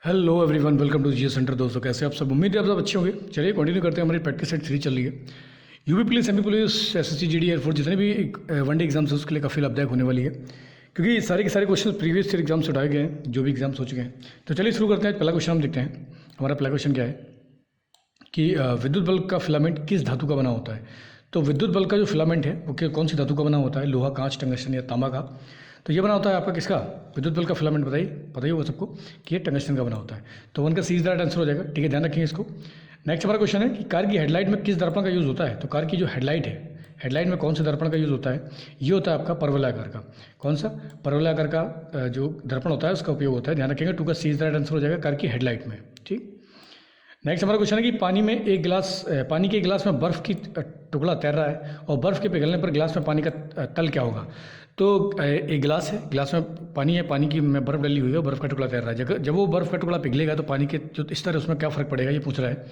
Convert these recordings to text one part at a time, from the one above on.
Hello everyone, welcome to Jio centre. दोस्तों कैसे आप सब? उम्मीद है आप सब अच्छे होंगे। चलिए कंटिन्यू करते हैं। हमारी प्रैक्टिस सेट 3 चल रही है। UP police, MP police, SSC, GD, air force, जितने भी वनडे एग्जाम्स हैं उसके लिए काफ़ी लाभदायक होने वाली है, क्योंकि सारे के सारे क्वेश्चन प्रीवियस ईयर एग्जाम से उठाए गए हैं, जो भी एग्जाम्स हो चुके हैं। तो चलिए शुरू करते हैं। पहला क्वेश्चन हम देखते हैं। हमारा पहला क्वेश्चन क्या है कि विद्युत बल्ब का फिलामेंट किस धातु का बना होता है। तो विद्युत बल्ब का जो फिलामेंट है वो कौन सी धातु का बना होता है? लोहा, कांच, टंगस्टन या तांबा का। तो ये बना होता है आपका किसका? विद्युत बल्ब का फिलामेंट। बताइए, पता ही होगा सबको कि ये टंगस्टन का बना होता है। तो 1 का सी इज द राइट आंसर हो जाएगा। ठीक है, ध्यान रखेंगे इसको। नेक्स्ट हमारा क्वेश्चन है कि कार की हेडलाइट में किस दर्पण का यूज़ होता है। तो कार की जो हेडलाइट है, हेडलाइट में कौन से दर्पण का यूज़ होता है? ये होता है आपका परवलयाकार का। कौन सा? परवलयाकार का जो दर्पण होता है उसका उपयोग होता है। ध्यान रखेंगे। 2 का सी इज द राइट आंसर हो जाएगा कार की हेडलाइट में। ठीक। नेक्स्ट हमारा क्वेश्चन है कि पानी के गिलास में बर्फ़ की टुकड़ा तैर रहा है और बर्फ़ के पिघलने पर गिलास में पानी का तल क्या होगा। तो एक गिलास है, गिलास में पानी है, पानी की में बर्फ़ डली हुई है, बर्फ़ का टुकड़ा तैर रहा है। जब वो बर्फ़ का टुकड़ा पिघलेगा तो पानी के जो स्तर है उसमें क्या फ़र्क पड़ेगा, ये पूछ रहा है।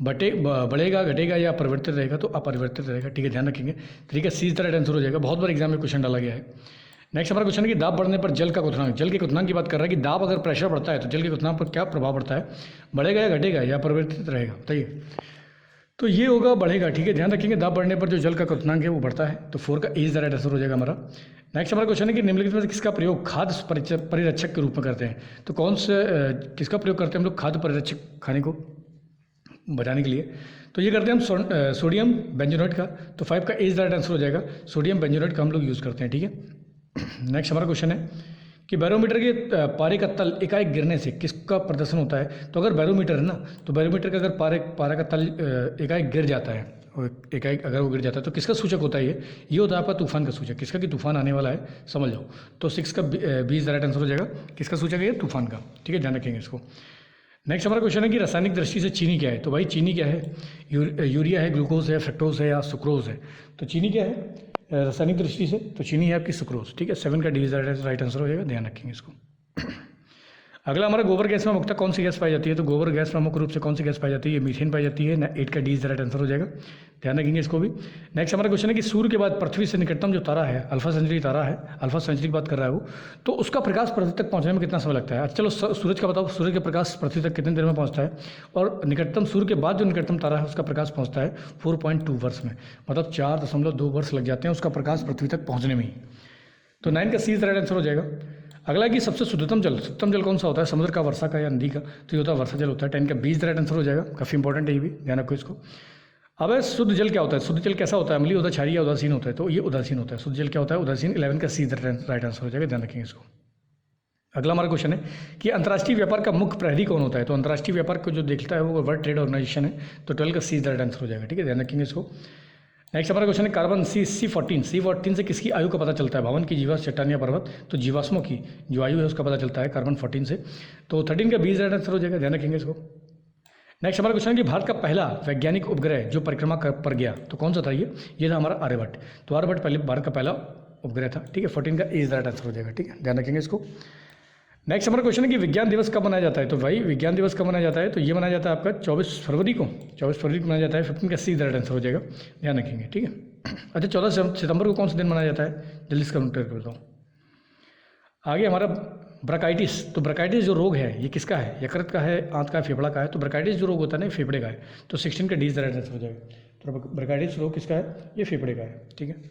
बढ़ेगा, घटेगा या अपरिवर्तित रहेगा? तो अपरिवर्तित रहेगा। ठीक है, ध्यान रखेंगे। तरीका सी इज द राइट आंसर हो जाएगा। बहुत बार एग्जाम में क्वेश्चन डाला गया है। नेक्स्ट हमारा क्वेश्चन है कि दाब बढ़ने पर जल का क्वथनांक। जल के क्वथनांक की बात कर रहा है कि दाब अगर प्रेशर बढ़ता है तो जल के क्वथनांक पर क्या प्रभाव पड़ता है? बढ़ेगा या घटेगा या परिवर्तित रहेगा? बताइए। तो ये होगा बढ़ेगा। ठीक है, ध्यान रखेंगे। दाब बढ़ने पर जो जल का क्वथनांक है वो बढ़ता है। तो 4 का ए इज द राइट आंसर हो जाएगा हमारा। नेक्स्ट हमारा क्वेश्चन है कि निम्नलिखित में से किसका प्रयोग खाद्य परिरक्षक के रूप में करते हैं। तो कौन से किसका प्रयोग करते हैं हम लोग खाद्य परिरक्षक खाने को बचाने के लिए? तो ये करते हैं हम सोडियम बेंजोनेट का। तो 5 का ए इज द राइट आंसर हो जाएगा। सोडियम बेंजोनेट का हम लोग यूज़ करते हैं। ठीक है। नेक्स्ट हमारा क्वेश्चन है कि बैरोमीटर के पारे का तल एकाएक गिरने से किसका प्रदर्शन होता है। तो अगर बैरोमीटर है ना, तो बैरोमीटर का अगर पारा का तल एकाएक गिर जाता है और एकाएक अगर वो गिर जाता है तो किसका सूचक होता है? ये होता है आपका तूफान का सूचक। किसका? कि तूफान आने वाला है, समझ जाओ। तो 6 का B is the right answer हो जाएगा। किसका सूचक है? ये तूफान का। ठीक है, ध्यान रखेंगे इसको। नेक्स्ट हमारा क्वेश्चन है कि रासायनिक दृष्टि से चीनी क्या है। तो भाई चीनी क्या है? यूरिया है, ग्लूकोज है, फ्रक्टोज है या सुक्रोज है। तो चीनी क्या है रासायनिक दृष्टि से? तो चीनी है आपकी सुक्रोज। ठीक है, 7 का डी राइट आंसर हो जाएगा। ध्यान रखेंगे इसको। अगला हमारा गोबर गैस में मुख्यतः कौन सी गैस पाई जाती है। तो गोबर गैस में मुख्य रूप से कौन सी गैस पाई जाती है? ये मीथेन पाई जाती है। 8 का डी राइट आंसर हो जाएगा। ध्यान रखेंगे इसको भी। नेक्स्ट हमारा क्वेश्चन है कि सूर्य के बाद पृथ्वी से निकटतम जो तारा है, अल्फा सेंचुरी तारा है, अल्फा सेंचुरी की बात कर रहा है वो, तो उसका प्रकाश पृथ्वी तक पहुंचने में कितना समय लगता है? अच्छा चलो सूरज का बताओ। सूर्य का प्रकाश पृथ्वी तक कितनी देर में पहुंचता है? और निकटतम सूर्य के बाद जो निकटतम तारा है उसका प्रकाश पहुंचता है 4.2 वर्ष में। मतलब 4.2 वर्ष लग जाते हैं उसका प्रकाश पृथ्वी तक पहुँचने में ही। तो 9 का सी राइट आंसर हो जाएगा। अगला कि सबसे शुद्धतम जल कौन सा होता है? समुद्र का, वर्षा का या नदी का? तो ये होता है वर्षा जल होता है। 10 का 20 राइट आंसर हो जाएगा। काफ़ी इंपॉर्टेंट है ये भी, ध्यान रखो इसको। अब शुद्ध जल क्या होता है? शुद्ध जल कैसा होता है? अम्लीय होता है, क्षारीय या उदासीन होता है? तो ये उदासीन होता है। शुद्ध जल क्या होता है? उदासीन। 11 का सी राइट आंसर हो जाएगा। ध्यान रखेंगे इसको। अगला हमारा क्वेश्चन है कि अंतर्राष्ट्रीय व्यापार का मुख्य प्रहरी कौन होता है। तो अंतर्राष्ट्रीय व्यापार को जो देखता है वो वर्ल्ड ट्रेड ऑर्गेनाइजेशन है। तो 12 का सी राइट आंसर हो जाएगा। ठीक है, ध्यान रखेंगे इसको। नेक्स्ट हमारा क्वेश्चन है कार्बन C14 से किसकी आयु का पता चलता है? भवन की, जीवाश्म, चट्टान या पर्वत? तो जीवाश्मों की जो आयु है उसका पता चलता है कार्बन 14 से। तो 13 का 20 राइट आंसर हो जाएगा। ध्यान रखेंगे इसको। नेक्स्ट हमारा क्वेश्चन है कि भारत का पहला वैज्ञानिक उपग्रह जो परिक्रमा पर गया तो कौन सा था? ये था हमारा आर्यभट्ट। तो आर्यभट्ट पहले भारत का पहला उपग्रह था। ठीक है, 14 का ए राइट आंसर हो जाएगा। ठीक है, ध्यान रखेंगे इसको। नेक्स्ट हमारा क्वेश्चन है कि विज्ञान दिवस कब मनाया जाता है। तो भाई विज्ञान दिवस कब मनाया जाता है? तो ये मनाया जाता है आपका 24 फरवरी को। 24 फरवरी को मनाया जाता है। 15 का सी राइट आंसर हो जाएगा। ध्यान रखेंगे। ठीक है। अच्छा, 14 सितंबर को कौन सा दिन मनाया जाता है? जल्दी इसका नोट करके बताऊँ। आगे हमारा ब्राकाइटिस। तो ब्राकाइटिस जो रोग है ये किसका है? यकृत का है, आंत का है, फेफड़ा का है? तो ब्राकाइटिस जो रोग होता है ना फेफड़े का है। तो 16 का डी राइट आंसर हो जाएगा। तो ब्राकाइटिस रोग किसका है? ये फेफड़े का है। ठीक है,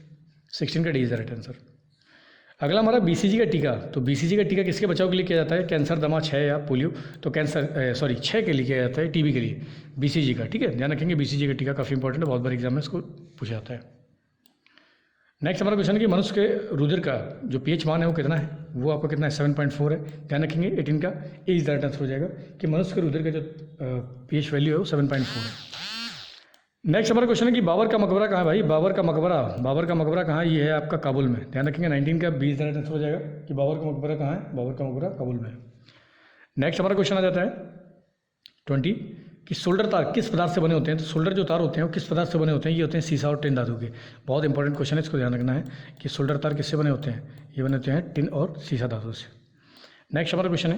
16 का डी राइट आंसर। अगला हमारा BCG का टीका। तो BCG का टीका किसके बचाव के लिए किया जाता है? कैंसर, दमा, क्षय या पोलियो? तो क्षय के लिए किया जाता है, TB के लिए BCG का। ठीक है, ध्यान रखेंगे। BCG का टीका काफ़ी इंपॉर्टेंट है, बहुत बार एग्जाम में इसको पूछा जाता है। नेक्स्ट हमारा क्वेश्चन है कि मनुष्य के रुधिर का जो pH मान है वो कितना है? वो आपका कितना है? 7.4 है। ध्यान रखेंगे। 18 का ए इज राइट आंसर हो जाएगा कि मनुष्य के रुधिर का जो pH वैल्यू है वो 7.4 है। नेक्स्ट हमारा क्वेश्चन है कि बाबर का मकबरा कहाँ है भाई? बाबर का मकबरा कहाँ है? ये है आपका काबुल में। ध्यान रखेंगे। 19 का 20 राइट आंसर हो जाएगा कि बाबर का मकबरा कहाँ है? बाबर का मकबरा काबुल में है। नेक्स्ट हमारा क्वेश्चन आ जाता है 20 कि सोल्डर तार किस पदार्थ से बने होते हैं। तो सोल्डर जो तार होते हैं वो किस पदार्थ से बने होते हैं? ये होते हैं सीसा और टिन धातु के। बहुत इंपॉर्टेंट क्वेश्चन है, इसको ध्यान रखना है कि सोल्डर तार किससे बने होते हैं? ये बने होते हैं टिन और सीसा धातु से। नेक्स्ट हमारा क्वेश्चन है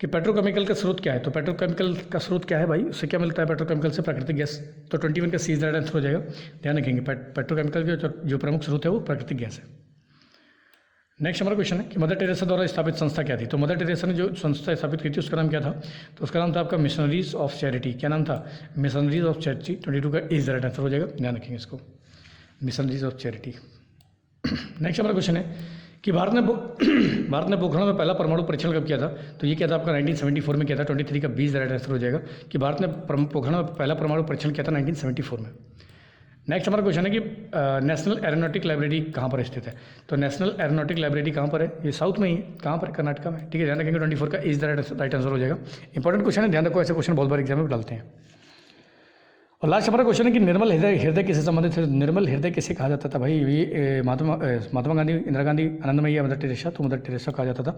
कि पेट्रोकेमिकल का स्रोत क्या है? तो पेट्रोकेमिकल का स्रोत क्या है भाई? उससे क्या मिलता है पेट्रोकेमिकल से? प्राकृतिक गैस। तो 21 का सी राइट आंसर हो जाएगा। ध्यान रखेंगे। पेट्रोकेमिकल के जो प्रमुख स्रोत है वो प्राकृतिक गैस है। नेक्स्ट हमारा क्वेश्चन है कि मदर टेरेसा द्वारा स्थापित संस्था क्या थी। तो मदर टेरेसा ने जो संस्था स्थापित की थी उसका नाम क्या था, तो उसका नाम था आपका मिशनरीज ऑफ चैरिटी। क्या नाम था, मिशनरीज ऑफ चैरिटी। 22 का इज द राइट आंसर हो जाएगा, ध्यान रखेंगे इसको, मिशनरीज ऑफ चैरिटी। नेक्स्ट हमारा क्वेश्चन है कि भारत ने पोखरण में पहला परमाणु परीक्षण कब किया था। तो ये क्या था आपका 1974 में किया था। 23 का 20 राइट आंसर हो जाएगा कि भारत ने पोखरण में पहला परमाणु परीक्षण किया था 1974 में। नेक्स्ट हमारा क्वेश्चन है कि नेशनल एरोनॉटिक लाइब्रेरी कहाँ पर स्थित है। तो नेशनल एरोनॉटिक लाइब्रेरी कहाँ पर है, ये साउथ में ही है। कहाँ पर, कर्नाटका में। ठीक है, ध्यान रखेंगे 24 का इज द राइट आंसर हो जाएगा। इंपॉर्टेंट क्वेश्चन है, ध्यान रखो, ऐसे क्वेश्चन बहुत बार एग्जाम में डालते हैं। और लास्ट हमारा क्वेश्चन है कि निर्मल हृदय किससे संबंधित है। निर्मल हृदय किसे कहा जाता था भाई, ये महात्मा गांधी, इंदिरा गांधी, आनंदमयी या मदर टेरेसा। तो मदर टेरेसा कहा जाता था।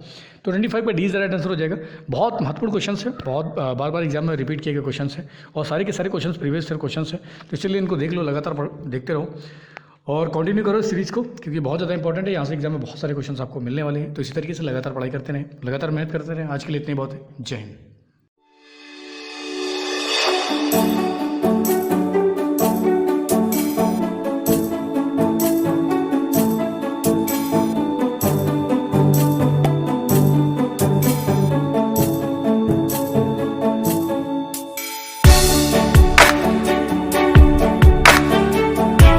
तो 25 पर D is the right answer हो जाएगा। बहुत महत्वपूर्ण क्वेश्चन है, बहुत बार बार एग्जाम में रिपीट किए गए क्वेश्चन है और सारे के सारे क्वेश्चन प्रीवियस ईयर क्वेश्चन है। तो इसलिए इनको देख लो, लगातार देखते रहो और कंटिन्यू करो इस सीरीज़ को, क्योंकि बहुत ज़्यादा इंपॉर्टेंट है। यहाँ से एग्जाम में बहुत सारे क्वेश्चन आपको मिलने वाले हैं। तो इसी तरीके से लगातार पढ़ाई करते रहें, लगातार मेहनत करते रहें। आज के लिए इतने बहुत है। जय हिंद।